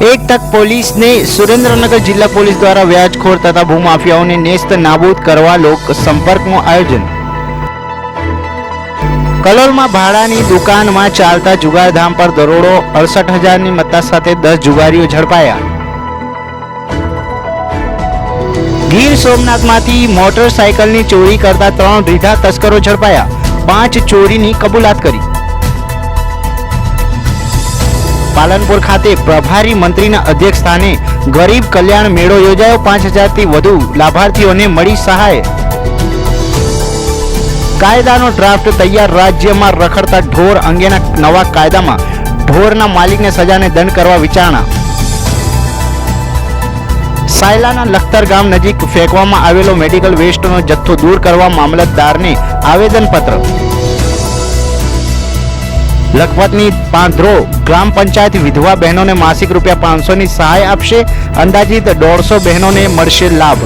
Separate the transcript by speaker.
Speaker 1: एक तक पुलिस ने सुरेंद्रनगर जिला पुलिस द्वारा व्याजखोर तथा भूमाफियाओं ने नेस्त नाबूद करवा लोक संपर्क आयोजन। कलोल में भाड़ानी दुकान में चालता जुगारधाम पर दरोड़ो 68,000 ની મત્તા સાથે 10 જુગારીઓ ઝડપાયા। ગીર સોમનાથમાંથી મોટરસાયકલની ચોરી કરતા 3 રીઢા તસ્કરો ઝડપાયા। 5 ચોરીની કબૂલાત કરી। પાલનપુર ખાતે પ્રભારી મંત્રીના અધ્યક્ષ સ્થાને ગરીબ કલ્યાણ મેળો યોજાયો। 5,000 થી વધુ લાભાર્થીઓને મળી સહાય। કાયદાનો ડ્રાફ્ટ તૈયાર। રાજ્યમાં રખડતા ઢોર અંગેના નવા કાયદામાં ઢોરના માલિકને સજાને દંડ કરવા વિચારણા। સાયલાના લખતર ગામ નજીક ફેંકવામાં આવેલો મેડિકલ વેસ્ટનો જથ્થો દૂર કરવા મામલતદારને આવેદનપત્ર। લખપતની પાંધરો ગ્રામ પંચાયત વિધવા બહેનોને માસિક ₹500ની સહાય આપશે। અંદાજિત 150 બહેનોને મળશે લાભ।